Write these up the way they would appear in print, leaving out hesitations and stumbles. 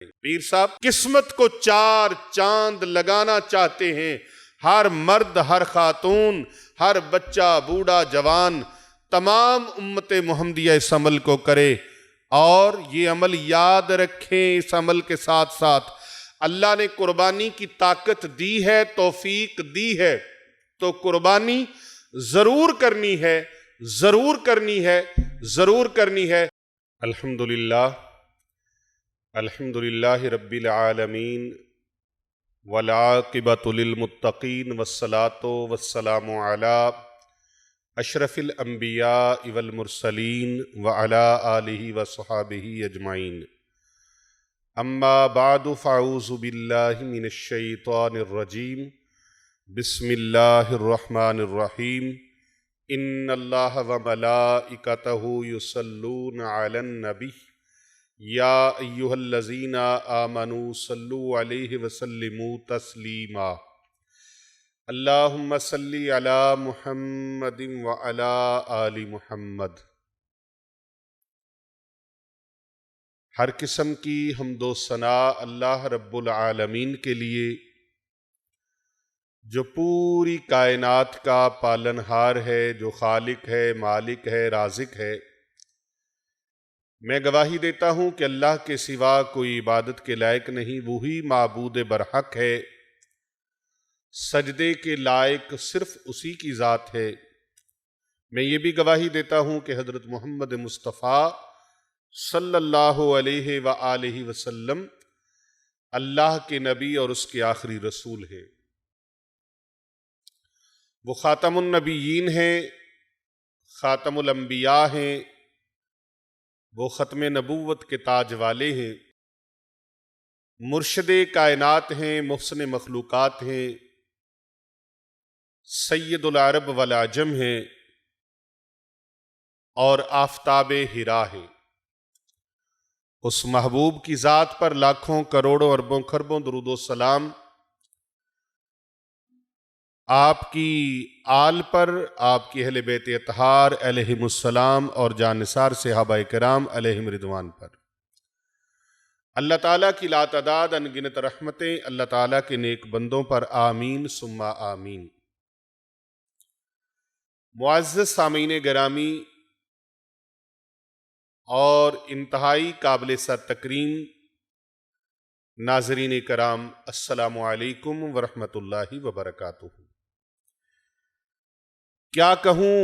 पीर साहब किस्मत को चार चांद लगाना चाहते हैं। हर मर्द, हर खातून, हर बच्चा, बूढ़ा, जवान, तमाम उम्मत मुहम्मदिया इस अमल को करे और ये अमल याद रखें। इस अमल के साथ साथ अल्लाह ने कुर्बानी की ताकत दी है, तौफीक दी है, तो कुर्बानी जरूर करनी है, जरूर करनी है, जरूर करनी है। अल्हम्दुलिल्लाह, अल्हम्दुलिल्लाह रब्बिल आलमीन वल आक़िबतु लिल मुत्तक़ीन वस्सलातु वस्सलामु अला अशरफिल अंबिया वल मुरसलीन व अला आलिहि व सहाबिहि अजमाइन। अम्मा बादु फ़अऊज़ु बिल्लाहि मिनश शैतानिर रजीम। बिस्मिल्लाहिर रहमानिर रहीम। इन्नल्लाह व मलाइकतहु युसल्लूना अलन नबी या अय्युहल्लज़ीना आमनू सल्लु अलैहि व सल्लिमू तस्लीमा। अल्लाहुम्मा सल्ली अला मुहम्मदिन व अला आलि मुहम्मद। हर किस्म की हम्दो सना अल्लाह रब्बुल आलमीन के लिए, जो पूरी कायनात का पालनहार है, जो खालिक है, मालिक है, राज़िक है। मैं गवाही देता हूँ कि अल्लाह के सिवा कोई इबादत के लायक नहीं, वही माबूद बरहक है, सजदे के लायक सिर्फ उसी की ज़ात है। मैं ये भी गवाही देता हूँ कि हज़रत मोहम्मद मुस्तफ़ा सल्लल्लाहु अलैहि व आलिहि वसल्लम अल्लाह के नबी और उसके आखिरी रसूल हैं। वो ख़ातमुन नबिय्यीन हैं, ख़ातमुल अंबिया हैं, वो ख़त्मे नबूवत के ताज वाले हैं, मुर्शिदे कायनात हैं, मुहसिन मखलूक़ात हैं, सैयदुल अरब वल अजम हैं और आफ़ताबे हिरा हैं। उस महबूब की ज़ात पर लाखों करोड़ों अरबों खरबों दुरूदो सलाम, आपकी आल पर, आपकी अहले बैत अतहार अलैहिमुस्सलाम और जानिसार सहाबाए किराम अलैहिम रिदवान पर। अल्लाह ताला की लातादाद अनगिनत रहमतें अल्लाह ताला के नेक बंदों पर आमीन सुम्मा आमीन। मुअज़्ज़ज़ सामीन गिरामी और इंतहाई काबिल तकरीम नाज़रीन कराम, अस्सलामु अलैकुम व रहमतुल्लाहि व बरकातुहू। क्या कहूँ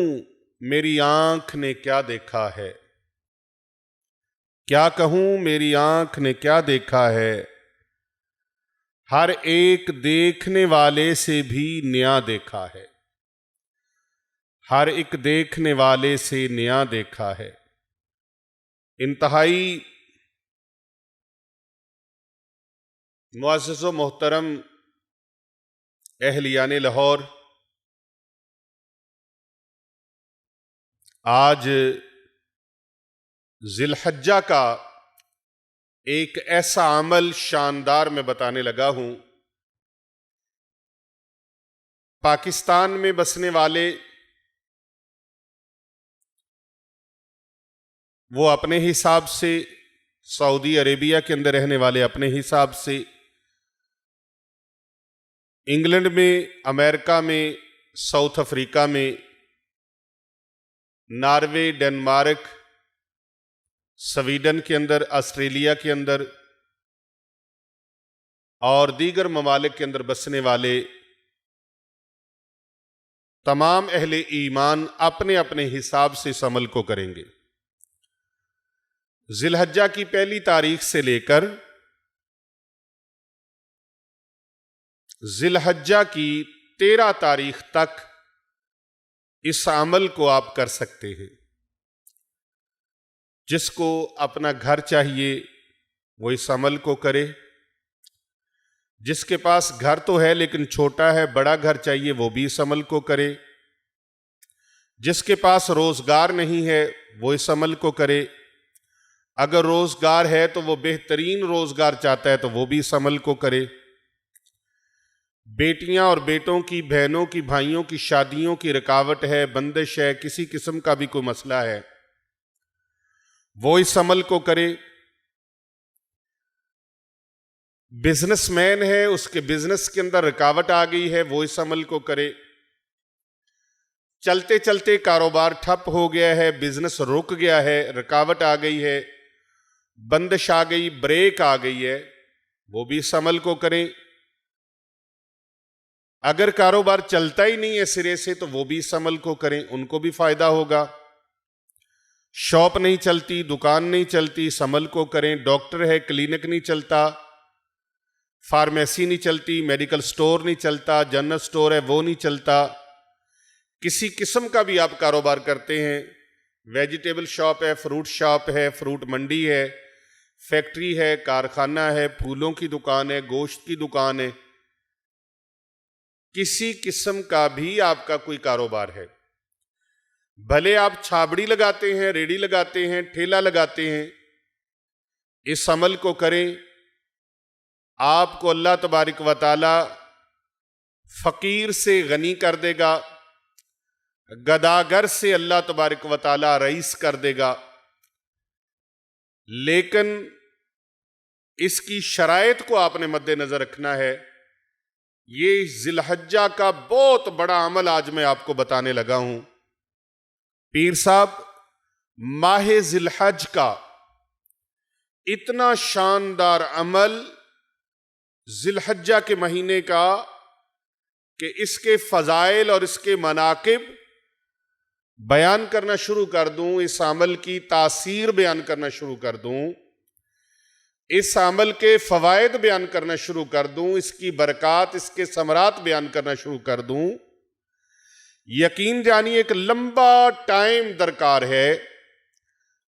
मेरी आँख ने क्या देखा है, क्या कहूँ मेरी आँख ने क्या देखा है, हर एक देखने वाले से भी नया देखा है, हर एक देखने वाले से नया देखा है। इंतहाई मुअज़्ज़ज़ व मोहतरम अहलियान लाहौर, आज ज़िलहज्जा का एक ऐसा अमल शानदार मैं बताने लगा हूं। पाकिस्तान में बसने वाले वो अपने हिसाब से, सऊदी अरेबिया के अंदर रहने वाले अपने हिसाब से, इंग्लैंड में, अमेरिका में, साउथ अफ्रीका में, नॉर्वे, डेनमार्क, स्वीडन के अंदर, ऑस्ट्रेलिया के अंदर और दीगर ममालिक के अंदर बसने वाले तमाम अहले ईमान अपने अपने हिसाब से इस अमल को करेंगे। ज़िलहज्जा की पहली तारीख से लेकर ज़िलहज्जा की 13 तारीख तक इस अमल को आप कर सकते हैं। जिसको अपना घर चाहिए वो इस अमल को करे, जिसके पास घर तो है लेकिन छोटा है, बड़ा घर चाहिए, वो भी इस अमल को करे, जिसके पास रोजगार नहीं है वो इस अमल को करे, अगर रोजगार है तो वो बेहतरीन रोजगार चाहता है तो वो भी इस अमल को करे, बेटियां और बेटों की, बहनों की, भाइयों की शादियों की रुकावट है, बंदिश है, किसी किस्म का भी कोई मसला है, वो इस अमल को करे। बिजनेसमैन है, उसके बिजनेस के अंदर रुकावट आ गई है, वो इस अमल को करे। चलते चलते कारोबार ठप हो गया है, बिजनेस रुक गया है, रुकावट आ गई है, बंदिश आ गई, ब्रेक आ गई है, वो भी इस अमल को करें। अगर कारोबार चलता ही नहीं है सिरे से तो वो भी इस अमल को करें, उनको भी फायदा होगा। शॉप नहीं चलती, दुकान नहीं चलती, इस अमल को करें। डॉक्टर है, क्लिनिक नहीं चलता, फार्मेसी नहीं चलती, मेडिकल स्टोर नहीं चलता, जनरल स्टोर है वो नहीं चलता, किसी किस्म का भी आप कारोबार करते हैं, वेजिटेबल शॉप है, फ्रूट शॉप है, फ्रूट मंडी है, फैक्ट्री है, कारखाना है, फूलों की दुकान है, गोश्त की दुकान है, किसी किस्म का भी आपका कोई कारोबार है, भले आप छाबड़ी लगाते हैं, रेडी लगाते हैं, ठेला लगाते हैं, इस अमल को करें। आपको अल्लाह तबारक व तआला फकीर से गनी कर देगा, गदागर से अल्लाह तबारक व तआला रईस कर देगा। लेकिन इसकी शराइत को आपने मद्देनजर रखना है। ये जिलहज्जा का बहुत बड़ा अमल आज मैं आपको बताने लगा हूं। पीर साहब, माह जिलहज का इतना शानदार अमल जिलहज्जा के महीने का कि इसके फजाइल और इसके मनाकिब बयान करना शुरू कर दूं, इस अमल की तासीर बयान करना शुरू कर दूं, इस अमल के फवायद बयान करना शुरू कर दूं, इसकी बरक़ात, इसके समरात बयान करना शुरू कर दूं, यकीन जानिए एक लंबा टाइम दरकार है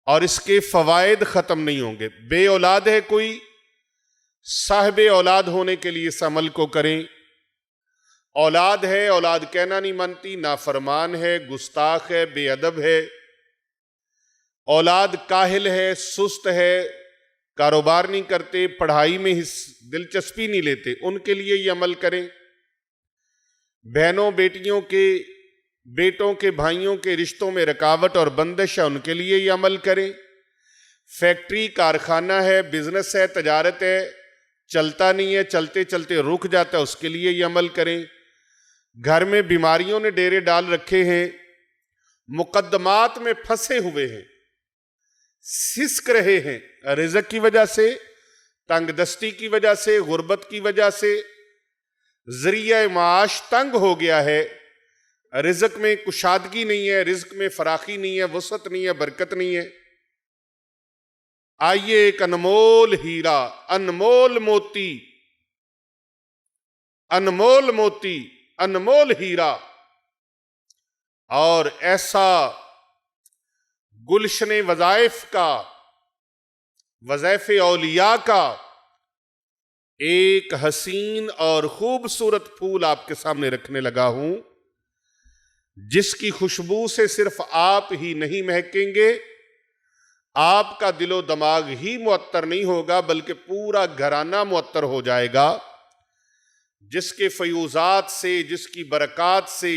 और इसके फवायद ख़त्म नहीं होंगे। बे औलाद है कोई, साहिब औलाद होने के लिए इस अमल को करें। औलाद है, औलाद कहना नहीं मानती, नाफरमान है, गुस्ताख है, बेअदब है, औलाद काहिल है, सुस्त है, कारोबार नहीं करते, पढ़ाई में दिलचस्पी नहीं लेते, उनके लिए ये अमल करें। बहनों बेटियों के, बेटों के भाइयों के रिश्तों में रुकावट और बंदिश है, उनके लिए ये अमल करें। फैक्ट्री, कारखाना है, बिजनेस है, तजारत है, चलता नहीं है, चलते चलते रुक जाता है, उसके लिए ये अमल करें। घर में बीमारियों ने डेरे डाल रखे हैं, मुकद्दमात में फंसे हुए हैं, सिसक रहे हैं, रिज़्क़ की वजह से, तंगदस्ती की वजह से, गुर्बत की वजह से, ज़रिया माश तंग हो गया है, रिज़्क़ में कुशादगी नहीं है, रिज़्क़ में फराखी नहीं है, वसअत नहीं है, बरकत नहीं है। आइए एक अनमोल हीरा, अनमोल मोती, अनमोल मोती, अनमोल हीरा और ऐसा गुलशन वज़ाइफ का, वज़ाइफ़े औलिया का एक हसीन और खूबसूरत फूल आपके सामने रखने लगा हूं, जिसकी खुशबू से सिर्फ आप ही नहीं महकेंगे, आपका दिलो दिमाग ही मुअत्तर नहीं होगा बल्कि पूरा घराना मुअत्तर हो जाएगा, जिसके फयूजात से, जिसकी बरक़ात से,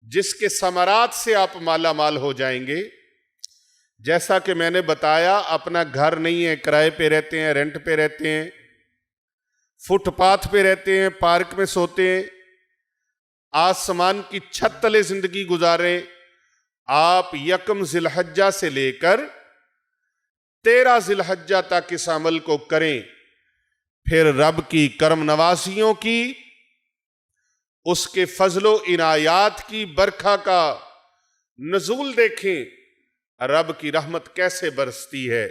जिसके समरात से आप माला माल हो जाएंगे। जैसा कि मैंने बताया, अपना घर नहीं है, किराए पे रहते हैं, रेंट पे रहते हैं, फुटपाथ पे रहते हैं, पार्क में सोते हैं, आसमान की छत तले जिंदगी गुजारें। आप यकम जिलहज्जा से लेकर 13 जिलहज्जा तक इस अमल को करें, फिर रब की करम नवाजियों की, उसके फजलो इनायात की बरखा का नजूल देखें, रब की रहमत कैसे बरसती है।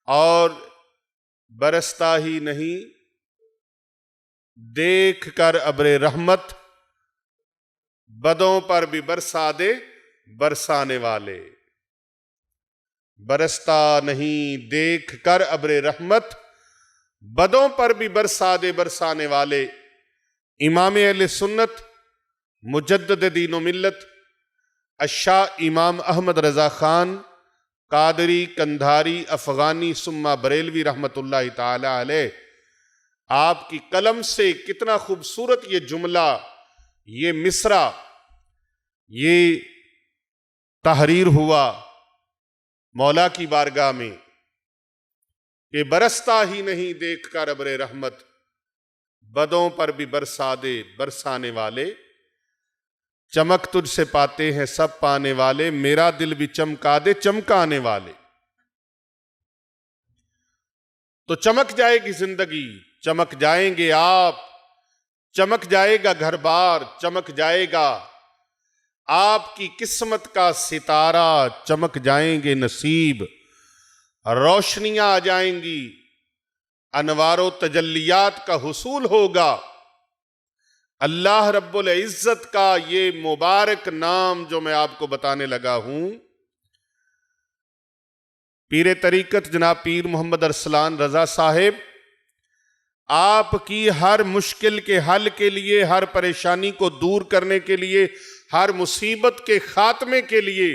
और बरसता ही नहीं, देख कर अब्रे रहमत बदों पर भी बरसा दे बरसाने वाले। बरसता नहीं, देख कर अब्रे रहमत बदों पर भी बरसा दे बरसाने वाले। इमाम अहले सुन्नत, मुजद्दिद दीन व मिल्लत, अशाह इमाम अहमद रजा खान कादरी, कंधारी, अफगानी, सुम्मा बरेलवी रहमतुल्लाह ताला अलैह, आपकी कलम से कितना खूबसूरत ये जुमला, ये मिसरा, ये तहरीर हुआ मौला की बारगाह में। कि बरसता ही नहीं देखकर अब्रे रहमत, बदों पर भी बरसा दे बरसाने वाले। चमक तुझसे पाते हैं सब पाने वाले, मेरा दिल भी चमका दे चमकाने वाले। तो चमक जाएगी जिंदगी, चमक जाएंगे आप, चमक जाएगा घर बार, चमक जाएगा आपकी किस्मत का सितारा, चमक जाएंगे नसीब, रोशनियां आ जाएंगी, अनवारो तजल्लियात का हुसूल होगा। अल्लाह रब्बुल इज्जत का ये मुबारक नाम जो मैं आपको बताने लगा हूं, पीर तरीकत जनाब पीर मोहम्मद अरसलान रजा साहिब आपकी हर मुश्किल के हल के लिए, हर परेशानी को दूर करने के लिए, हर मुसीबत के खात्मे के लिए,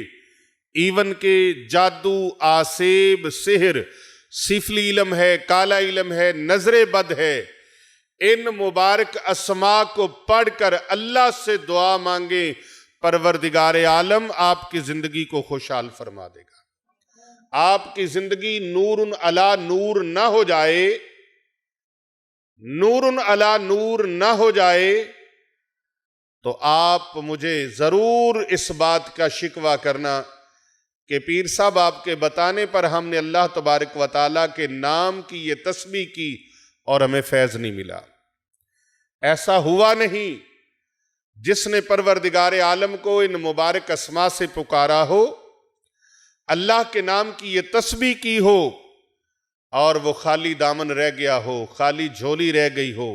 इवन के जादू, आसेब, सिहर, सिफली इल्म है, काला इल्म है, नजरे बद है, इन मुबारक अस्मा को पढ़कर अल्लाह से दुआ मांगे, परवरदिगार आलम आपकी जिंदगी को खुशहाल फरमा देगा। आपकी जिंदगी नूरुन अला नूर ना हो जाए, नूरुन अला नूर ना हो जाए, तो आप मुझे जरूर इस बात का शिकवा करना कि पीर साहब आपके बताने पर हमने अल्लाह तबारक व तआला के नाम की ये तस्बीह की और हमें फैज नहीं मिला। ऐसा हुआ नहीं। जिसने परवरदिगार आलम को इन मुबारक अस्मा से पुकारा हो, अल्लाह के नाम की ये तस्बीह की हो और वो खाली दामन रह गया हो, खाली झोली रह गई हो,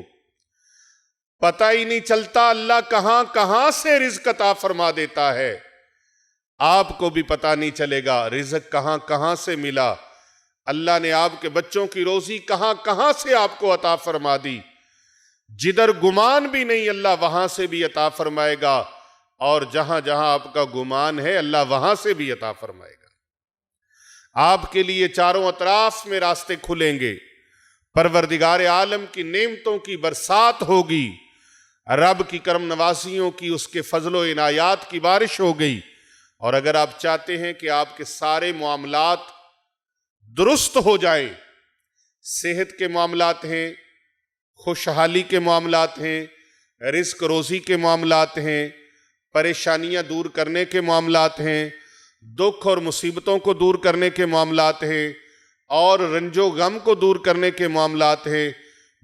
पता ही नहीं चलता अल्लाह कहां कहां से रिज़्क अता फरमा देता है। आपको भी पता नहीं चलेगा रिज़्क कहां कहां से मिला। अल्लाह ने आपके बच्चों की रोजी कहां कहां से आपको अता फरमा दी। जिधर गुमान भी नहीं अल्लाह वहां से भी अता फरमाएगा, और जहां जहां आपका गुमान है अल्लाह वहां से भी अता फरमाएगा। आपके लिए चारों अतराफ में रास्ते खुलेंगे, परवरदिगार आलम की नेमतों की बरसात होगी, रब की करम नवाजियों की, उसके फजलो इनायात की बारिश हो गई। और अगर आप चाहते हैं कि आपके सारे मामलात दुरुस्त हो जाएं, सेहत के मामलात हैं, खुशहाली के मामलात हैं, रिस्क रोजी के मामलात हैं, परेशानियां दूर करने के मामलात हैं, दुख और मुसीबतों को दूर करने के मामलात हैं, और रंजो गम को दूर करने के मामलात हैं,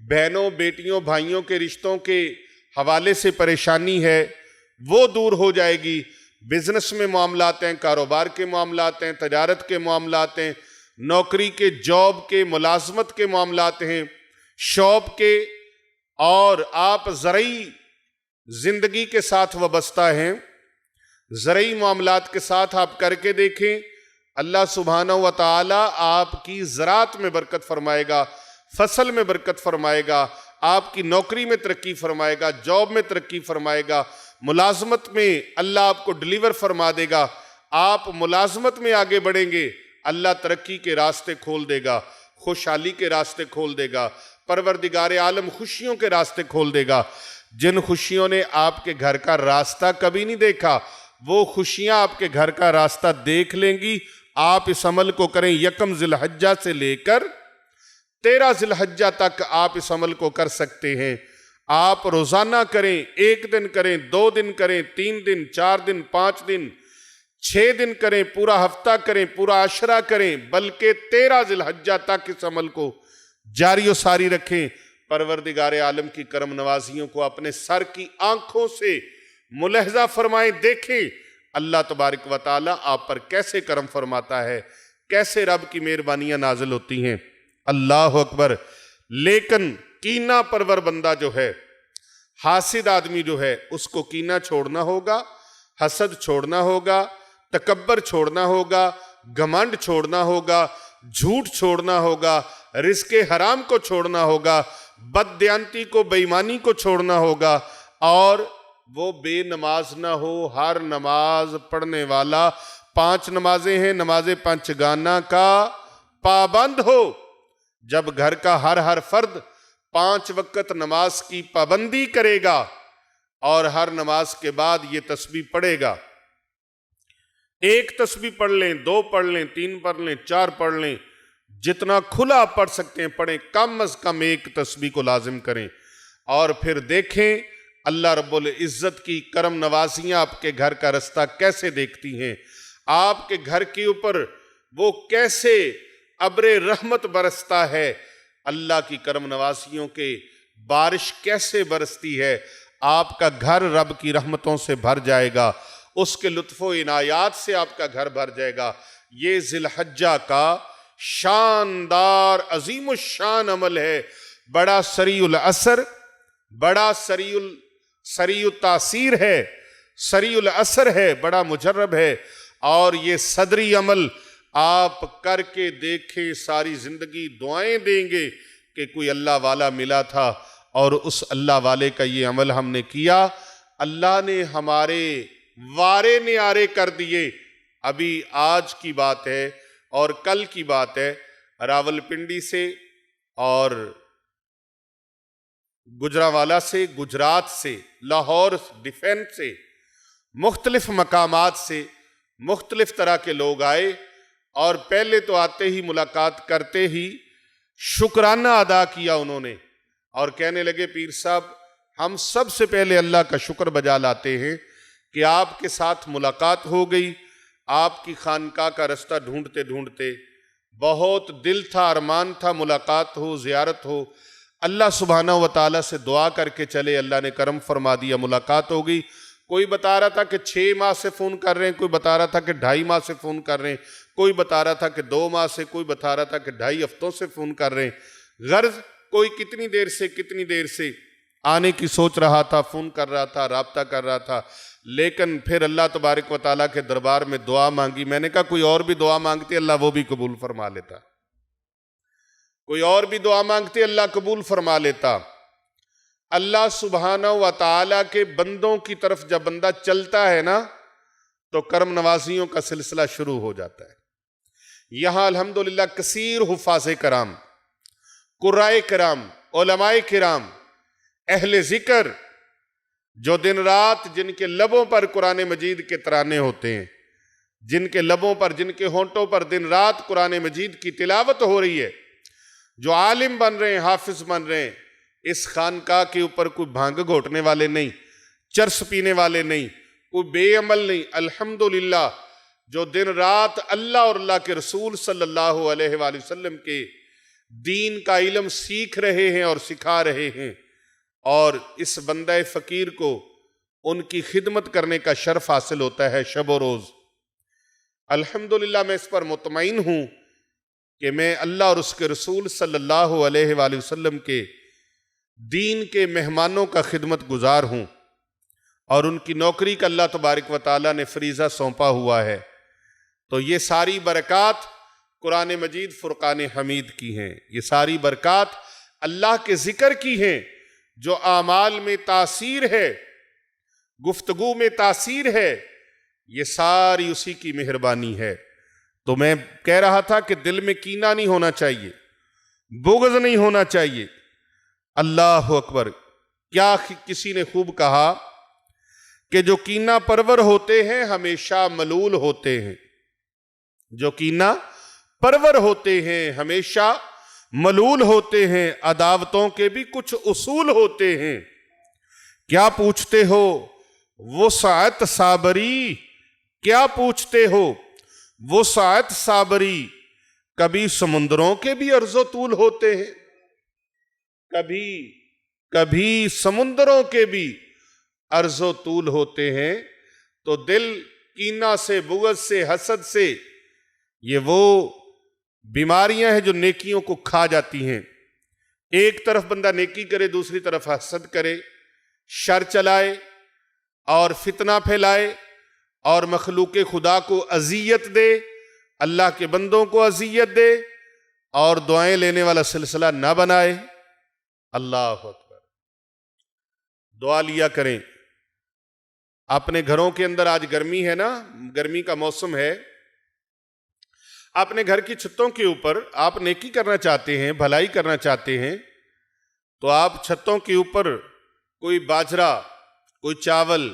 बहनों बेटियों भाइयों के रिश्तों के हवाले से परेशानी है वो दूर हो जाएगी। बिजनेस में मामलात हैं, कारोबार के मामलात हैं, तजारत के मामलात हैं, नौकरी के, जॉब के, मुलाजमत के मामलात हैं, शॉप के, और आप ज़रई जिंदगी के साथ वाबस्ता हैं, ज़रई मामलात के साथ आप करके देखें, अल्लाह सुब्हानहू व तआला आपकी ज़रात में बरकत फरमाएगा, फसल में बरकत फरमाएगा, आपकी नौकरी में तरक्की फरमाएगा, जॉब में तरक्की फरमाएगा, मुलाजमत में अल्लाह आपको डिलीवर फरमा देगा। आप मुलाजमत में आगे बढ़ेंगे, अल्लाह तरक्की के रास्ते खोल देगा, खुशहाली के रास्ते खोल देगा, परवरदिगार आलम खुशियों के रास्ते खोल देगा। जिन खुशियों ने आपके घर का रास्ता कभी नहीं देखा, वो खुशियां आपके घर का रास्ता देख लेंगी। आप इस अमल को करें, यकम जिलहज्जा से लेकर 13 जिलहज्जा तक आप इस अमल को कर सकते हैं। आप रोजाना करें, 1 दिन करें, 2 दिन करें, 3 दिन, 4 दिन, 5 दिन, 6 दिन करें, पूरा हफ्ता करें, पूरा आशरा करें, बल्कि 13 जिलहज्जा तक इस अमल को जारी और सारी रखें। परवरदिगार आलम की करम नवाजियों को अपने सर की आंखों से मुलहजा फरमाएं, देखें अल्लाह तबारक व तआला आप पर कैसे करम फरमाता है, कैसे रब की मेहरबानियां नाजिल होती हैं। अल्लाह अकबर। लेकिन कीना परवर बंदा जो है, हासिद आदमी जो है, उसको कीना छोड़ना होगा, हसद छोड़ना होगा, तकब्बर छोड़ना होगा, घमंड छोड़ना होगा, झूठ छोड़ना होगा, रिज़्क़े हराम को छोड़ना होगा, बददयांती को, बेईमानी को छोड़ना होगा, और वो बेनमाज ना हो, हर नमाज पढ़ने वाला, 5 नमाजें हैं, नमाज पंचगाना का पाबंद हो। जब घर का हर फर्द 5 वक्त नमाज की पाबंदी करेगा और हर नमाज के बाद ये तस्बीह पढ़ेगा, 1 तस्बीह पढ़ लें, 2 पढ़ लें, 3 पढ़ लें, 4 पढ़ लें, जितना खुला पढ़ सकते हैं पढ़ें, कम अज कम एक तस्बीह को लाजिम करें। और फिर देखें अल्लाह रब्बुल इज़्ज़त की करम नवाजियाँ आपके घर का रास्ता कैसे देखती हैं, आपके घर के ऊपर वो कैसे अब्रे रहमत बरसता है, अल्लाह की करम नवाजियों के बारिश कैसे बरसती है, आपका घर रब की रहमतों से भर जाएगा, उसके लुत्फ़ो इनायात से आपका घर भर जाएगा। ये ज़िलहज्जा का शानदार अजीम शान अमल है, बड़ा सरीउल असर, बड़ा सरीउल तासीर है, सरीउल असर है, बड़ा मुजर्रब है। और ये सदरी अमल आप करके देखें, सारी जिंदगी दुआएं देंगे कि कोई अल्लाह वाला मिला था और उस अल्लाह वाले का ये अमल हमने किया, अल्लाह ने हमारे वारे न्यारे कर दिए। अभी आज की बात है और कल की बात है, रावलपिंडी से और गुजरावाला से, गुजरात से, लाहौर डिफेंस से, मुख्तलिफ मकामात से मुख्तलिफ तरह के लोग आए और पहले तो आते ही मुलाकात करते ही शुक्राना अदा किया उन्होंने और कहने लगे, पीर साहब हम सबसे पहले अल्लाह का शुक्र बजा लाते हैं कि आपके साथ मुलाकात हो गई। आपकी खानकाह का रास्ता ढूंढते ढूंढते बहुत दिल था, अरमान था मुलाकात हो, ज़ियारत हो। अल्लाह सुब्हानहू व तआला से दुआ करके चले, अल्लाह ने करम फरमा दिया, मुलाकात हो गई। कोई बता रहा था कि 6 माह से फ़ोन कर रहे हैं, कोई बता रहा था कि 2.5 माह से फ़ोन कर रहे हैं, कोई बता रहा था कि 2 माह से, कोई बता रहा था कि 2.5 हफ्तों से फ़ोन कर रहे हैं। गर्ज कोई कितनी देर से आने की सोच रहा था, फ़ोन कर रहा था, राब्ता कर रहा था। लेकिन फिर अल्लाह तबारक व तआला के दरबार में दुआ मांगी। मैंने कहा कोई और भी दुआ मांगती अल्लाह वो भी कबूल फरमा लेता, कोई और भी दुआ मांगती अल्लाह कबूल फरमा लेता। अल्लाह सुब्हानहू व तआला के बंदों की तरफ जब बंदा चलता है ना तो करम नवाजियों का सिलसिला शुरू हो जाता है। यहां अल्हम्दुलिल्लाह कसीर हुफ़ाज़े कराम, कुर्राए कराम, उलमाए किराम, अहले जिक्र जो दिन रात जिनके लबों पर कुरान मजीद के तराने होते हैं, जिनके लबों पर, जिनके होंठों पर दिन रात कुरान मजीद की तिलावत हो रही है, जो आलिम बन रहे हैं, हाफिज बन रहे हैं, इस खानकाह के ऊपर कोई भांग घोटने वाले नहीं, चरस पीने वाले नहीं, कोई बेअमल नहीं। अल्हम्दुलिल्लाह जो दिन रात अल्लाह और अल्लाह के रसूल सल्लल्लाहु अलैहि वसल्लम के दीन का इल्म सीख रहे हैं और सिखा रहे हैं, और इस बंदा फ़कीर को उनकी खिदमत करने का शर्फ हासिल होता है शब और रोज़। अल्हम्दुलिल्लाह मैं इस पर मुतमईन हूँ कि मैं अल्लाह और उसके रसूल सल्लल्लाहु अलैहि वसल्लम के दीन के मेहमानों का खिदमत गुजार हूँ और उनकी नौकरी का अल्लाह तबारक व तआला ने फरीज़ा सौंपा हुआ है। तो ये सारी बरक़ात कुरान मजीद फ़ुरक़ान हमीद की हैं, ये सारी बरक़ात अल्लाह के ज़िक्र की हैं, जो आमाल में तासीर है, गुफ्तगू में तासीर है, ये सारी उसी की मेहरबानी है। तो मैं कह रहा था कि दिल में कीना नहीं होना चाहिए, बुग़्ज़ नहीं होना चाहिए। अल्लाह अकबर, क्या किसी ने खूब कहा कि जो कीना परवर होते हैं हमेशा मलूल होते हैं, जो कीना परवर होते हैं हमेशा मलूल होते हैं, अदावतों के भी कुछ उसूल होते हैं। क्या पूछते हो वो सात साबरी, क्या पूछते हो वो सात साबरी, कभी समुद्रों के भी अर्ज़ो तूल होते हैं, कभी कभी समुद्रों के भी अर्ज़ो तूल होते हैं। तो दिल कीना से, बुग़्ज़ से, हसद से, ये वो बीमारियां हैं जो नेकियों को खा जाती हैं। एक तरफ बंदा नेकी करे, दूसरी तरफ हसद करे, शर चलाए और फितना फैलाए और मखलूक खुदा को अज़ियत दे, अल्लाह के बंदों को अज़ियत दे और दुआएं लेने वाला सिलसिला ना बनाए। अल्लाह अकबर। दुआ लिया करें अपने घरों के अंदर। आज गर्मी है ना, गर्मी का मौसम है। अपने घर की छतों के ऊपर आप नेकी करना चाहते हैं, भलाई करना चाहते हैं, तो आप छतों के ऊपर कोई बाजरा, कोई चावल,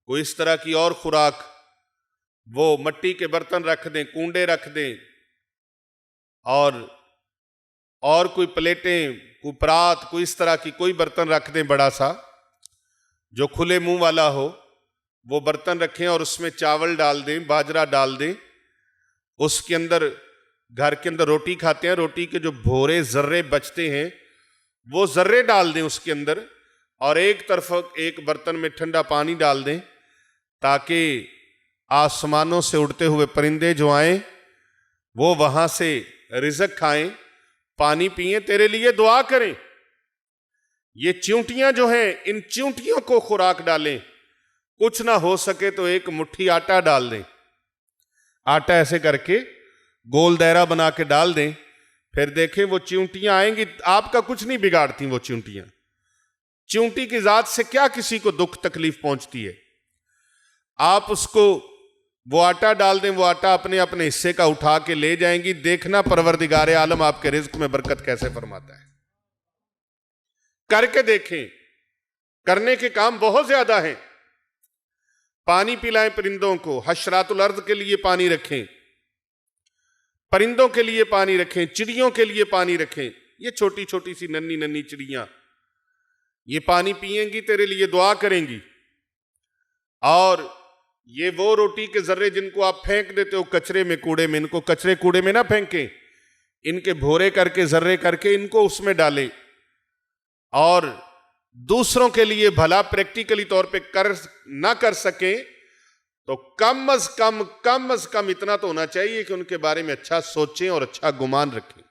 कोई इस तरह की और खुराक, वो मट्टी के बर्तन रख दें, कूंडे रख दें और कोई प्लेटें, कोई परात, कोई इस तरह की कोई बर्तन रख दें बड़ा सा जो खुले मुंह वाला हो, वो बर्तन रखें और उसमें चावल डाल दें, बाजरा डाल दें। उसके अंदर, घर के अंदर रोटी खाते हैं, रोटी के जो भोरे जर्रे बचते हैं वो जर्रे डाल दें उसके अंदर, और एक तरफ एक बर्तन में ठंडा पानी डाल दें, ताकि आसमानों से उड़ते हुए परिंदे जो आए वो वहां से रिज़्क खाएं, पानी पिएं, तेरे लिए दुआ करें। ये चींटियां जो हैं, इन चींटियों को खुराक डालें। कुछ ना हो सके तो एक मुट्ठी आटा डाल दें, आटा ऐसे करके गोल दायरा बना के डाल दें, फिर देखें वो चींटियां आएंगी, आपका कुछ नहीं बिगाड़ती वो चींटियां। चींटी की जात से क्या किसी को दुख तकलीफ पहुंचती है? आप उसको वो आटा डाल दें, वो आटा अपने अपने हिस्से का उठा के ले जाएंगी। देखना परवरदिगार आलम आपके रिज़्क में बरकत कैसे फरमाता है। करके देखें, करने के काम बहुत ज्यादा हैं। पानी पिलाएं परिंदों को, हशरातुल अर्द के लिए पानी रखें, परिंदों के लिए पानी रखें, चिड़ियों के लिए पानी रखें। ये छोटी छोटी सी नन्ही नन्ही चिड़ियां ये पानी पिएंगी, तेरे लिए दुआ करेंगी। और ये वो रोटी के जर्रे जिनको आप फेंक देते हो कचरे में, कूड़े में, इनको कचरे कूड़े में ना फेंकें, इनके भोरे करके जर्रे करके इनको उसमें डालें। और दूसरों के लिए भला प्रैक्टिकली तौर पे ना कर सकें तो कम अज कम इतना तो होना चाहिए कि उनके बारे में अच्छा सोचें और अच्छा गुमान रखें।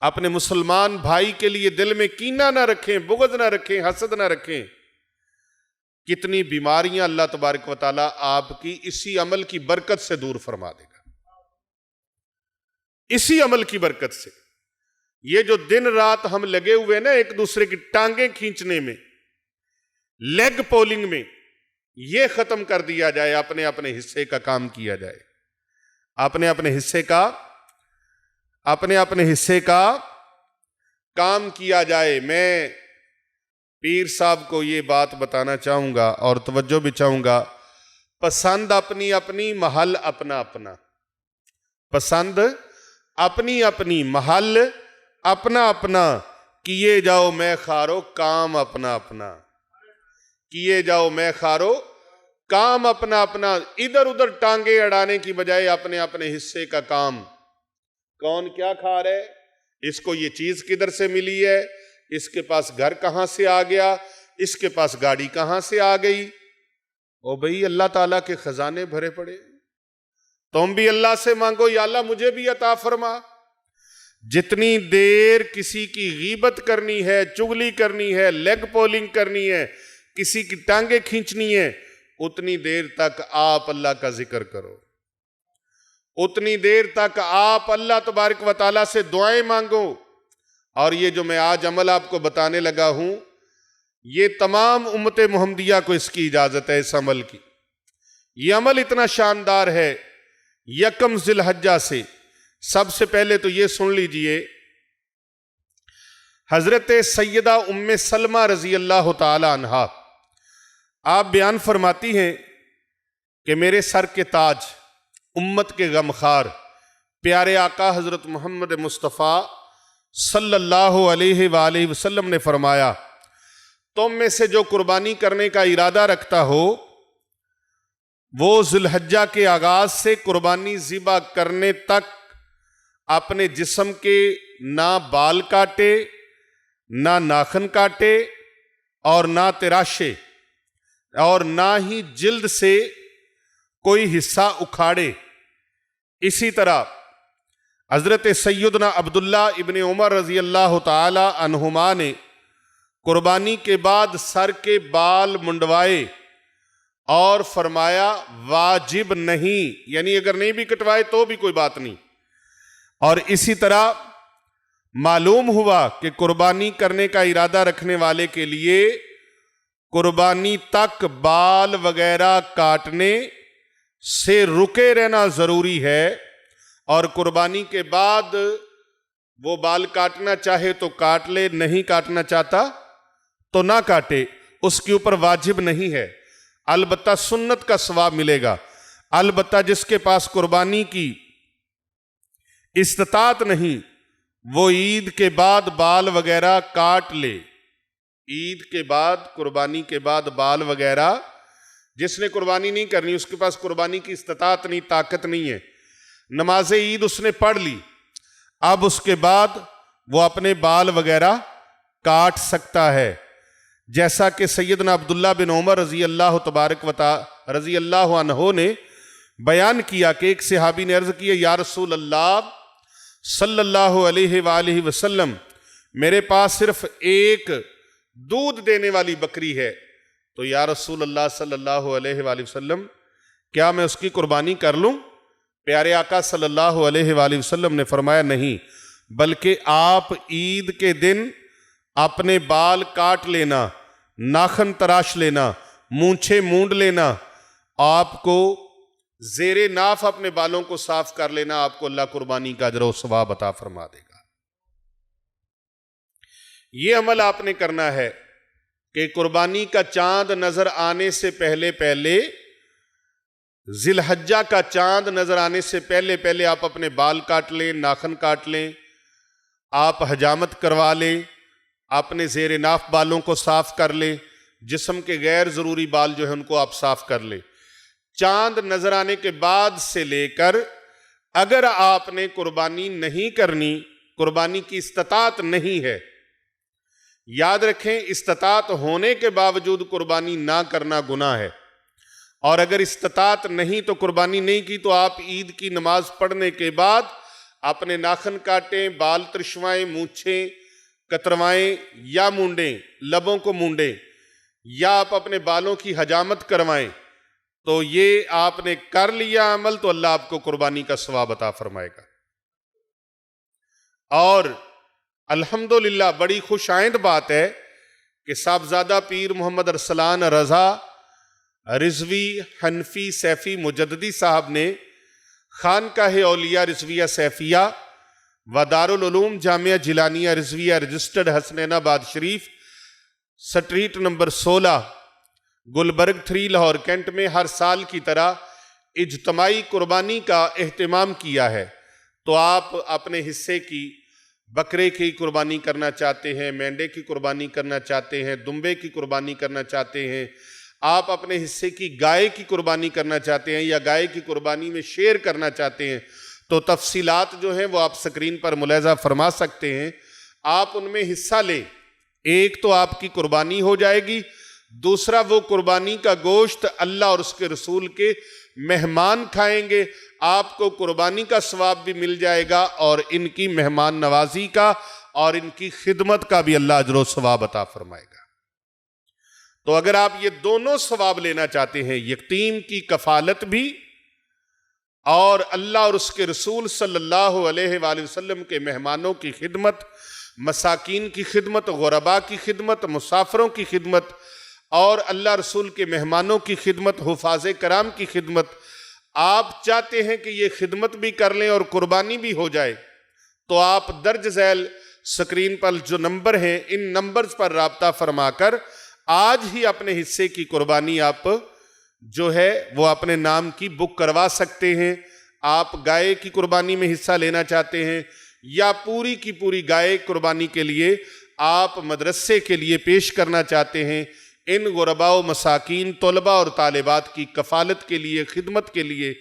अपने मुसलमान भाई के लिए दिल में कीना ना रखें, बुग़्ज़ ना रखें, हसद ना रखें। कितनी बीमारियां अल्लाह तबारक व तआला आपकी इसी अमल की बरकत से दूर फरमा देगा, इसी अमल की बरकत से। ये जो दिन रात हम लगे हुए ना एक दूसरे की टांगें खींचने में, लेग पोलिंग में, ये खत्म कर दिया जाए। अपने अपने हिस्से का काम किया जाए, अपने अपने हिस्से का काम किया जाए। मैं पीर साहब को ये बात बताना चाहूंगा और तवज्जो भी चाहूंगा, पसंद अपनी अपनी, महल अपना अपना। पसंद अपनी अपनी, महल अपना अपना। किए जाओ मैं खारो, काम अपना अपना। किए जाओ मैं खारो, काम अपना अपना। इधर उधर टांगे अड़ाने की बजाय अपने अपने हिस्से का काम। कौन क्या खा रहा है, इसको ये चीज किधर से मिली है, इसके पास घर कहां से आ गया, इसके पास गाड़ी कहां से आ गई। ओ भाई, अल्लाह ताला के खजाने भरे पड़े, तुम भी अल्लाह से मांगो, या अल्लाह मुझे भी अता फरमा। जितनी देर किसी की गीबत करनी है, चुगली करनी है, लेग पोलिंग करनी है, किसी की टांगे खींचनी है, उतनी देर तक आप अल्लाह का जिक्र करो, उतनी देर तक आप अल्लाह तबारक व तआला से दुआएं मांगो। और ये जो मैं आज अमल आपको बताने लगा हूं, ये तमाम उम्मत मुहम्मदिया को इसकी इजाजत है, इस अमल की। ये अमल इतना शानदार है, यकम ज़िलहज्जा से। सबसे पहले तो ये सुन लीजिए, हजरत सैयदा उम्मे सलमा रजी अल्लाह ताला अन्हा, आप बयान फरमाती हैं कि मेरे सर के ताज, उम्मत के गमखार, प्यारे आका हजरत मोहम्मद मुस्तफ़ा सल्लल्लाहु अलैहि वसल्लम ने फरमाया, तुम में से जो कुर्बानी करने का इरादा रखता हो वो ज़ुल्हज्जा के आगाज से कुर्बानी ज़िबा करने तक अपने जिस्म के ना बाल काटे, ना नाखन काटे, और ना तिराशे, और ना ही जिल्द से कोई हिस्सा उखाड़े। इसी तरह हजरत सैयदना अब्दुल्ला इब्ने उमर रजी अल्लाह ताला अन्हुमा ने कुर्बानी के बाद सर के बाल मुंडवाए और फरमाया वाजिब नहीं, यानी अगर नहीं भी कटवाए तो भी कोई बात नहीं। और इसी तरह मालूम हुआ कि कुर्बानी करने का इरादा रखने वाले के लिए कुर्बानी तक बाल वगैरह काटने से रुके रहना जरूरी है, और कुर्बानी के बाद वो बाल काटना चाहे तो काट ले, नहीं काटना चाहता तो ना काटे, उसके ऊपर वाजिब नहीं है। अलबत्ता सुन्नत का सवाब मिलेगा। अलबत्ता जिसके पास कुर्बानी की इस्तात नहीं वो ईद के बाद बाल वगैरह काट ले। ईद के बाद, कुर्बानी के बाद बाल वगैरह, जिसने कुर्बानी नहीं करनी, उसके पास कुर्बानी की इस्तात नहीं, ताकत नहीं है, नमाज ईद उसने पढ़ ली, अब उसके बाद वो अपने बाल वगैरह काट सकता है। जैसा कि सैयदना अब्दुल्ला बिन उमर रजी अल्लाह अन्हो ने बयान किया कि एक सहाबी ने अर्ज किया, या रसूल अल्लाह सल्लल्लाहु अलैहि वसल्लम, मेरे पास सिर्फ एक दूध देने वाली बकरी है, तो या रसूल अल्लाह सल्लल्लाहु अलैहि वसल्लम, क्या मैं उसकी कुर्बानी कर लूं? प्यारे आका सल्लल्लाहु अलैहि वसल्लम ने फरमाया, नहीं, बल्कि आप ईद के दिन अपने बाल काट लेना, नाखन तराश लेना, मूंछें मूंड लेना, आपको जेरे नाफ अपने बालों को साफ कर लेना, आपको अल्लाह कुर्बानी का अजर व सवाब अता फरमा देगा। ये अमल आपने करना है कि कुर्बानी का चांद नजर आने से पहले पहले, जिलहज्जा का चांद नजर आने से पहले पहले आप अपने बाल काट लें, नाखन काट लें, आप हजामत करवा लें, अपने ज़ेरे नाफ बालों को साफ कर लें, जिस्म के गैर ज़रूरी बाल जो है उनको आप साफ कर लें। चांद नजर आने के बाद से लेकर, अगर आपने कुर्बानी नहीं करनी, कुर्बानी की इस्तात नहीं है, याद रखें, इस्तात होने के बावजूद कुर्बानी ना करना गुनाह है। और अगर इस्तात नहीं तो कुर्बानी नहीं की, तो आप ईद की नमाज पढ़ने के बाद अपने नाखन काटें, बाल त्रिशवाएं, मूछें कतरवाएं या मूंडें, लबों को मूंडें, या आप अपने बालों की हजामत करवाएं, तो ये आपने कर लिया अमल, तो अल्लाह आपको कुर्बानी का सवाब अता फरमाएगा। और अल्हम्दुलिल्लाह बड़ी खुशाइंद बात है कि साहबजादा पीर मोहम्मद अरसलान रजा रिजवी हनफी सैफी मुजद्दिदी साहब ने खानकाह औलिया रिजविया सैफिया व Darul Uloom Jamia Jilaniya Rizviya registered Hasnainabad Sharif, street number 16, Gulberg 3, Lahore cantt में हर साल की तरह इज्तमाई कुर्बानी का एहतमाम किया है। तो आप अपने हिस्से की बकरे की कुर्बानी करना चाहते हैं, मेंढे की कुर्बानी करना चाहते हैं, दुम्बे की कुर्बानी करना चाहते हैं, आप अपने हिस्से की गाय की कुर्बानी करना चाहते हैं, या गाय की कुर्बानी में शेर करना चाहते हैं, तो तफसीलात जो हैं वो आप स्क्रीन पर मुलाहिजा फरमा सकते हैं। आप उनमें हिस्सा लें। एक तो आपकी कुर्बानी हो जाएगी, दूसरा वो कुर्बानी का गोश्त अल्लाह और उसके रसूल के मेहमान खाएंगे, आपको कुर्बानी का सवाब भी मिल जाएगा और इनकी मेहमान नवाजी का और इनकी खिदमत का भी अल्लाह अजर व सवाब अता फरमाएगा। तो अगर आप ये दोनों सवाब लेना चाहते हैं, यतीम की कफालत भी और अल्लाह और उसके रसूल सल्लल्लाहु अलैहि वसल्लम के मेहमानों की खिदमत, मसाकीन की खिदमत, गुरबा की खिदमत, मुसाफिरों की खिदमत और अल्लाह रसूल के मेहमानों की खिदमत, हुफाज़े कराम की खिदमत, आप चाहते हैं कि ये खिदमत भी कर लें और कुर्बानी भी हो जाए, तो आप दर्ज झैल स्क्रीन पर जो नंबर हैं, इन नंबर्स पर राब्ता फरमाकर आज ही अपने हिस्से की कुर्बानी आप जो है वो अपने नाम की बुक करवा सकते हैं। आप गाय की कुर्बानी में हिस्सा लेना चाहते हैं या पूरी की पूरी गाय कुर्बानी के लिए आप मदरसे के लिए पेश करना चाहते हैं, इन गुरबा व मसाकीन, तलबा और तालिबात की कफालत के लिए, खिदमत के लिए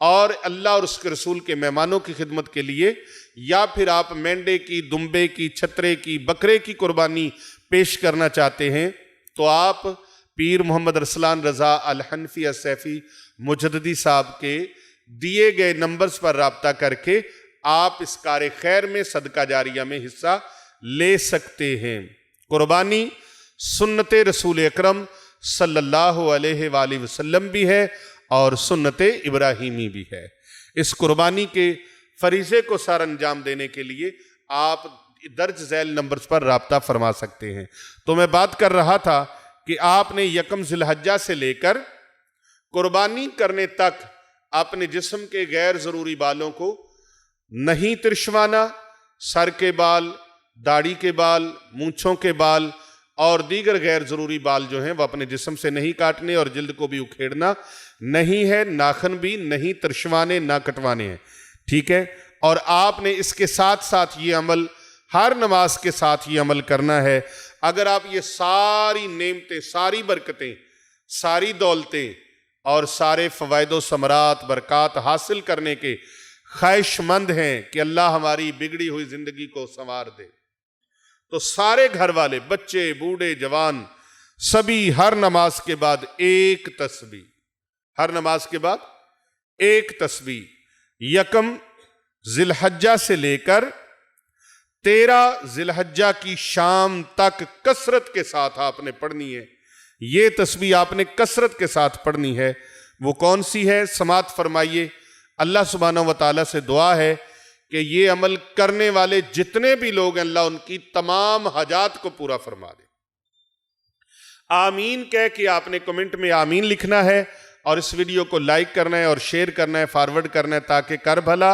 और अल्लाह और उसके रसूल के मेहमानों की खिदमत के लिए, या फिर आप मेंढे की, दुम्बे की, छतरे की, बकरे की कुर्बानी पेश करना चाहते हैं, तो आप पीर मोहम्मद अरसलान रजा अल हनफी सैफी मुजद्दिदी साहब के दिए गए नंबर्स पर राब्ता करके आप इस कार खैर में, सदका जारिया में हिस्सा ले सकते हैं। कुर्बानी सुन्नत रसूल अकरम सल्लल्लाहु अलैहि वसल्लम भी है और सुन्नत इब्राहीमी भी है। इस कुर्बानी के फरीज़े को सर अंजाम देने के लिए आप दर्ज झैल नंबर्स पर राब्ता फरमा सकते हैं। तो मैं बात कर रहा था कि आपने यकम ज़िलहज्जा से लेकर कुर्बानी करने तक अपने जिस्म के गैर ज़रूरी बालों को नहीं तिरछवाना, सर के बाल, दाढ़ी के बाल, मूंछों के बाल और दीगर गैर ज़रूरी बाल जो हैं वह अपने जिस्म से नहीं काटने और जिल्द को भी उखेड़ना नहीं है, नाखन भी नहीं तिरछवाने, ना कटवाने हैं, ठीक है। और आपने इसके साथ साथ ये अमल, हर नमाज के साथ ये अमल करना है। अगर आप ये सारी नेमतें, सारी बरकतें, सारी दौलतें और सारे फ़वाइद व समरात बरक़ात हासिल करने के ख्वाहिशमंद हैं कि अल्लाह हमारी बिगड़ी हुई ज़िंदगी को संवार दे, तो सारे घर वाले, बच्चे, बूढ़े, जवान, सभी हर नमाज के बाद एक तस्बीह, हर नमाज के बाद एक तस्बीह, यकम ज़िलहज्जा से लेकर 13 ज़िलहज्जा की शाम तक कसरत के साथ आपने पढ़नी है। ये तस्बीह आपने कसरत के साथ पढ़नी है। वो कौन सी है? समात फरमाइए। अल्लाह सुब्हानहू व तआला से दुआ है कि ये अमल करने वाले जितने भी लोग हैं, अल्लाह उनकी तमाम हाजात को पूरा फरमा दे। आमीन कह के आपने कमेंट में आमीन लिखना है और इस वीडियो को लाइक करना है और शेयर करना है, फॉरवर्ड करना है, ताकि कर भला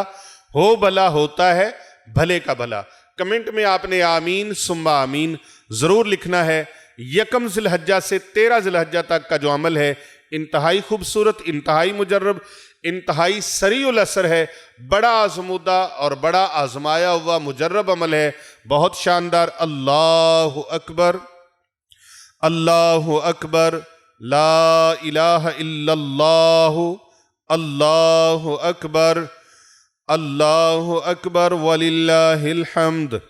हो भला होता है भले का भला। कमेंट में आपने आमीन सुम्मा आमीन जरूर लिखना है। यकम ज़िलहज्जा से 13 ज़िलहज्जा तक का जो अमल है, इंतहाई खूबसूरत, इंतहाई मुजर्रब, इंतहाई सरीउल असर है, बड़ा आजमूदा और बड़ा आजमाया हुआ मुजर्रब अमल है, बहुत शानदार। अल्लाहु अकबर, अल्लाहु अकबर, ला इलाहा इल्लल्लाहु, अल्लाहु अकबर, अल्लाहु अकबर वलिल्लाहिल हम्द,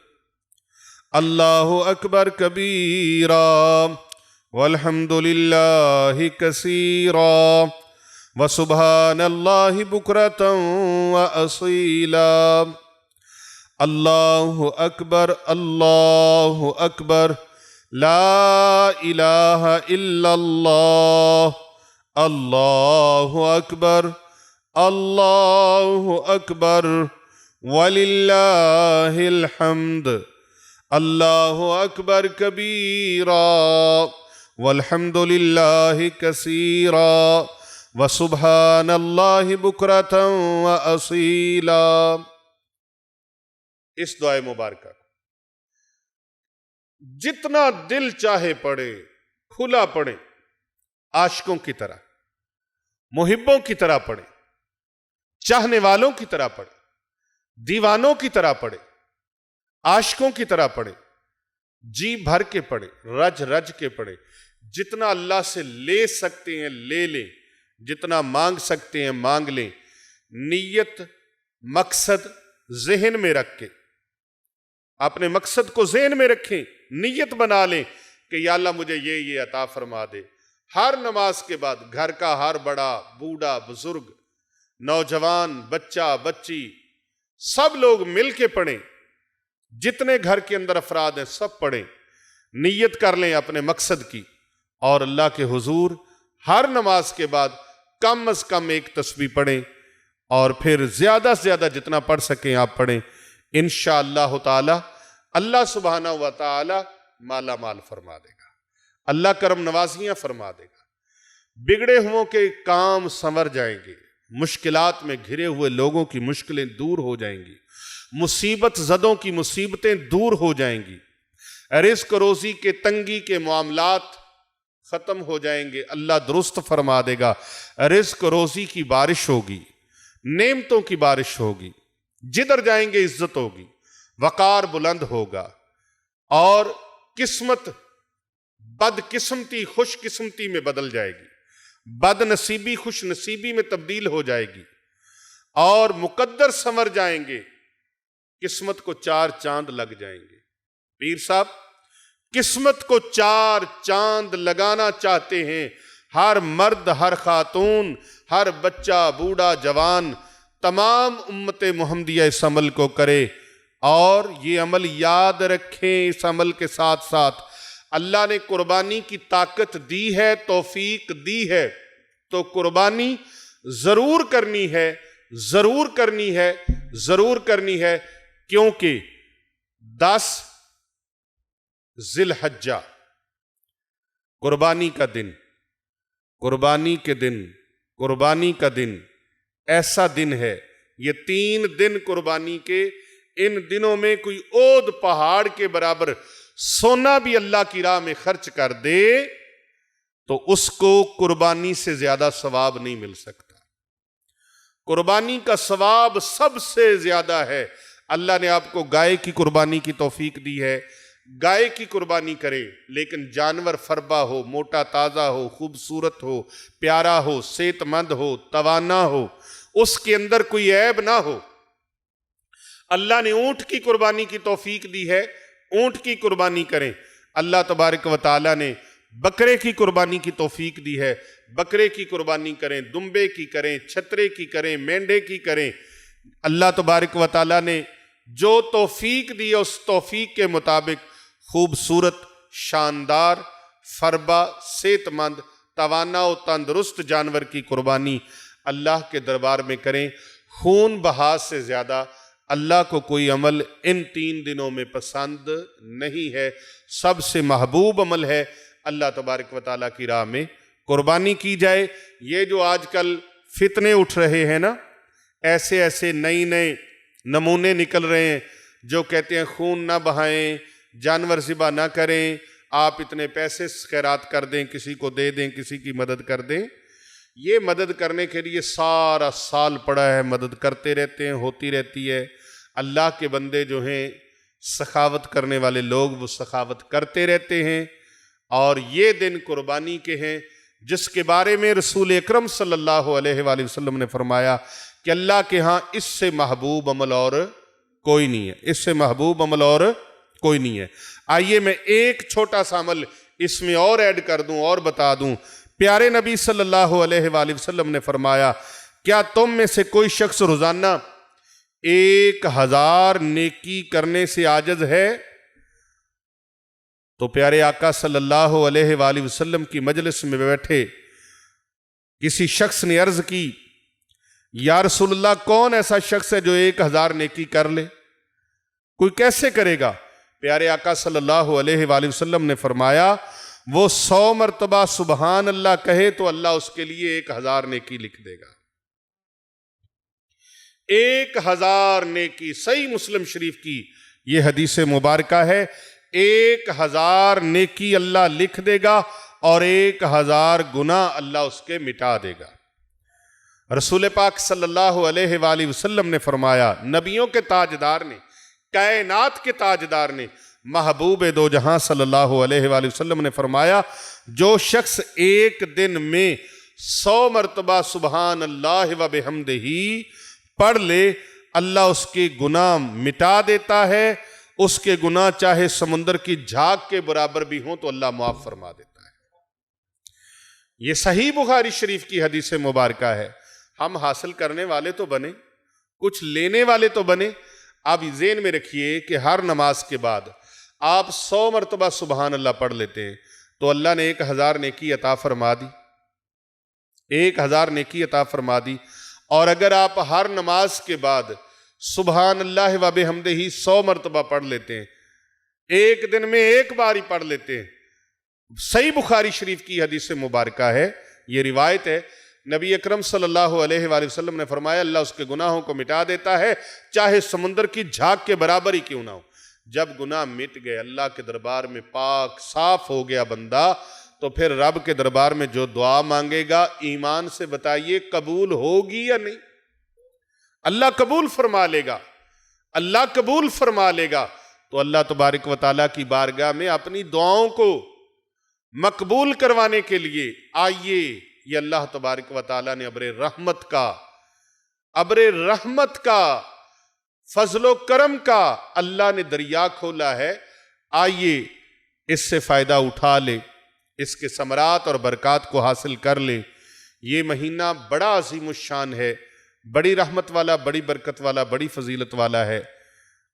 अल्लाहु अकबर कबीरा वल्हम्दुलिल्लाहि कसीरा व सुब्हानल्लाहि बुकरतन व असीला। अल्लाहु अकबर, अल्लाहु अकबर, ला इलाहा इल्लल्लाह, अल्लाहु अकबर, अल्लाहु अकबर वलिल्लाहिल हम्द, अल्लाहु अकबर कबीरा वल्हम्दुलिल्लाहि कसीरा व सुब्हानल्लाहि बुकरतन व असीला। इस दुआए मुबारक जितना दिल चाहे पढ़े, खुला पढ़े, आशिकों की तरह, मुहिब्बों की तरह पढ़े, चाहने वालों की तरह पढ़े, दीवानों की तरह पढ़े, आशिकों की तरह पढ़े, जी भर के पढ़े, रज रज के पढ़े। जितना अल्लाह से ले सकते हैं ले लें, जितना मांग सकते हैं मांग लें। नीयत, मकसद ज़हन में रख के, अपने मकसद को ज़हन में रखें, नीयत बना लें कि या अल्लाह मुझे ये अता फरमा दे। हर नमाज के बाद घर का हर बड़ा, बूढ़ा, बुजुर्ग, नौजवान, बच्चा, बच्ची, सब लोग मिल के पढ़ें। जितने घर के अंदर अफराद हैं सब पढ़ें, नीयत कर लें अपने मकसद की, और अल्लाह के हुजूर हर नमाज के बाद कम अज कम एक तस्बीह पढ़ें, और फिर ज्यादा से ज्यादा जितना पढ़ सकें आप पढ़ें। इंशाअल्लाह ताला अल्लाह सुब्हानहू व तआला माला माल फरमा देगा, अल्लाह करम नवाजियां फरमा देगा, बिगड़े हुओं के काम संवर जाएंगे, मुश्किलात में घिरे हुए लोगों की मुश्किलें दूर हो जाएंगी, मुसीबत ज़दों की मुसीबतें दूर हो जाएंगी, रिज़्क़ रोज़ी के तंगी के मामलात ख़त्म हो जाएंगे, अल्लाह दुरुस्त फरमा देगा, रिज़्क़ रोज़ी की बारिश होगी, नेमतों की बारिश होगी, जिधर जाएंगे इज्जत होगी, वक़ार बुलंद होगा, और किस्मत बदकिस्मती खुशकिस्मती में बदल जाएगी, बदनसीबी खुश नसीबी में तब्दील हो जाएगी, और मुकद्दर संवर जाएंगे, किस्मत को 4 चांद लग जाएंगे। पीर साहब किस्मत को 4 चांद लगाना चाहते हैं। हर मर्द, हर खातून, हर बच्चा, बूढ़ा, जवान, तमाम उम्मते मुहम्मदिया इस अमल को करे, और ये अमल याद रखें। इस अमल के साथ साथ अल्लाह ने कुर्बानी की ताकत दी है, तौफीक दी है, तो कुर्बानी जरूर करनी है, जरूर करनी है, जरूर करनी है, क्योंकि 10 ज़िलहज्जा कुर्बानी का दिन, कुर्बानी के दिन, कुर्बानी का दिन ऐसा दिन है, ये 3 दिन कुर्बानी के, इन दिनों में कोई ओद पहाड़ के बराबर सोना भी अल्लाह की राह में खर्च कर दे तो उसको कुर्बानी से ज्यादा सवाब नहीं मिल सकता। कुर्बानी का सवाब सबसे ज्यादा है। अल्लाह ने आपको गाय की कुर्बानी की तौफीक दी है, गाय की कुर्बानी करे, लेकिन जानवर फरबा हो, मोटा ताज़ा हो, खूबसूरत हो, प्यारा हो, सेहतमंद हो, तवाना हो, उसके अंदर कोई ऐब ना हो। अल्लाह ने ऊंट की कुर्बानी की तौफीक दी है, ऊंट की कुर्बानी करें। अल्लाह तबारक व तआला ने बकरे की कुर्बानी की तौफीक दी है, बकरे की कुर्बानी करें, दुम्बे की करें, छतरे की करें, मेंढे की करें। अल्लाह तबारक व तआला ने जो तौफीक दी है उस तौफीक के मुताबिक खूबसूरत, शानदार, फरबा, सेहतमंद, तवाना और तंदुरुस्त जानवर की कुर्बानी अल्लाह के दरबार में करें। खून बहा से ज़्यादा अल्लाह को कोई अमल इन 3 दिनों में पसंद नहीं है। सबसे महबूब अमल है अल्लाह तबारक व तआला की राह में कुर्बानी की जाए। ये जो आजकल फितने उठ रहे हैं ना, ऐसे ऐसे नए नए नमूने निकल रहे हैं जो कहते हैं खून ना बहाएं, जानवर ज़िबा ना करें, आप इतने पैसे खैरात कर दें, किसी को दे दें, किसी की मदद कर दें। ये मदद करने के लिए सारा साल पड़ा है, मदद करते रहते हैं, होती रहती है। अल्लाह के बंदे जो हैं, सखावत करने वाले लोग, वो सखावत करते रहते हैं। और ये दिन कुर्बानी के हैं जिसके बारे में रसूल अकरम सल्लल्लाहु अलैहि वसल्लम ने फरमाया कि अल्लाह के यहाँ इससे महबूब अमल और कोई नहीं है, इससे महबूब अमल और कोई नहीं है। आइए मैं एक छोटा सा अमल इसमें और ऐड कर दूं और बता दूं। प्यारे नबी सल्लल्लाहु अलैहि वसल्लम ने फरमाया, क्या तुम में से कोई शख्स रोजाना 1000 नेकी करने से आजिज है? तो प्यारे आका सल्लल्लाहु अलैहि वसल्लम की मजलिस में बैठे किसी शख्स ने अर्ज की, या रसूलल्लाह, कौन ऐसा शख्स है जो 1000 नेकी कर ले? कोई कैसे करेगा? प्यारे आका सल्लल्लाहु अलैहि वसल्लम ने फरमाया, वो 100 मरतबा सुबहान अल्लाह कहे तो अल्लाह उसके लिए 1000 नेकी लिख देगा। 1000 नेकी। सही मुस्लिम शरीफ की ये हदीस मुबारका है। 1000 नेकी अल्लाह लिख देगा और 1000 गुनाह अल्लाह उसके मिटा देगा। रसूल पाक सल्लल्लाहु अलैहि वसल्लम ने फरमाया, नबियों के ताजदार ने, कायनात के ताजदार ने, महबूब दो जहां सल्लल्लाहु अलैहि वसल्लम ने फरमाया, जो शख्स एक दिन में 100 मरतबा सुबहान अल्लाह व बिहम्दिही पढ़ ले, अल्लाह उसके गुनाह मिटा देता है। उसके गुनाह चाहे समुंदर की झाग के बराबर भी हों तो अल्लाह माफ फरमा देता है। यह सही बुखारी शरीफ की हदीस मुबारका है। हम हासिल करने वाले तो बने, कुछ लेने वाले तो बने। आप ज़हन में रखिए कि हर नमाज के बाद आप 100 मरतबा सुबहान अल्लाह पढ़ लेते हैं तो अल्लाह ने 1000 नेकी अता फरमा दी, 1000 नेकी अता फरमा दी। और अगर आप हर नमाज के बाद सुबहान अल्लाह व बिहम्दिही 100 मरतबा पढ़ लेते हैं, एक दिन में एक बार ही पढ़ लेते हैं, सही बुखारी शरीफ की हदीस मुबारका है, ये रिवायत है। नबी अकरम सल्लल्लाहु अलैहि वसल्लम ने फरमाया, अल्लाह उसके गुनाहों को मिटा देता है, चाहे समुंदर की झाग के बराबर ही क्यों ना हो। जब गुनाह मिट गए, अल्लाह के दरबार में पाक साफ हो गया बंदा, तो फिर रब के दरबार में जो दुआ मांगेगा, ईमान से बताइए कबूल होगी या नहीं? अल्लाह कबूल फरमा लेगा, अल्लाह कबूल फरमा लेगा। तो अल्लाह तबारक व तआला की बारगाह में अपनी दुआओं को मकबूल करवाने के लिए आइए, ये अल्लाह तबारक व तआला ने अब्रे रहमत का फजलो करम का अल्लाह ने दरिया खोला है। आइए इससे फायदा उठा ले, इसके समरात और बरकत को हासिल कर ले। ये महीना बड़ा अज़ीमुश्शान है, बड़ी रहमत वाला, बड़ी बरकत वाला, बड़ी फजीलत वाला है।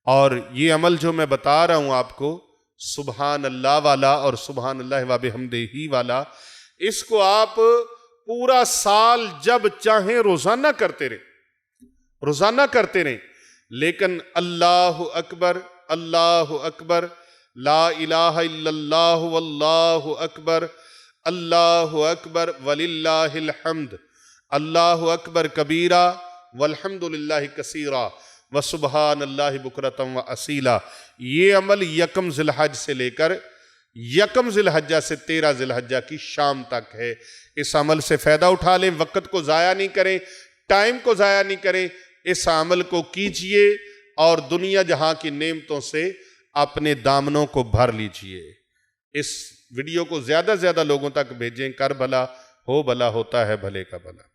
और ये अमल जो मैं बता रहा हूं आपको, सुबहान अल्लाह वाला और सुबहान अल्लाह व बिहम्दिही वाला, इसको आप पूरा साल जब चाहें रोजाना करते रहें, रोजाना करते रहें। लेकिन अल्लाहु अकबर, अल्लाहु अकबर, ला इलाहा इल्लल्लाहु वल्लाहु अकबर, अल्लाहु अकबर वलिल्लाहिल हम्द, अल्लाहु अकबर कबीरा वल्हम्दुलिल्लाहि कसीरा व सुबहान अल्लाहि बुकरतम व असीला। ये अमल यकम ज़िलहज से लेकर यकम ज़िलहज्जा से 13 ज़िलहज्जा की शाम तक है। इस अमल से फ़ायदा उठा लें, वक़्त को ज़ाया नहीं करें, टाइम को ज़ाया नहीं करें, इस अमल को कीजिए और दुनिया जहां की नेमतों से अपने दामनों को भर लीजिए। इस वीडियो को ज़्यादा से ज़्यादा लोगों तक भेजें। कर भला हो भला, होता है भले का भला।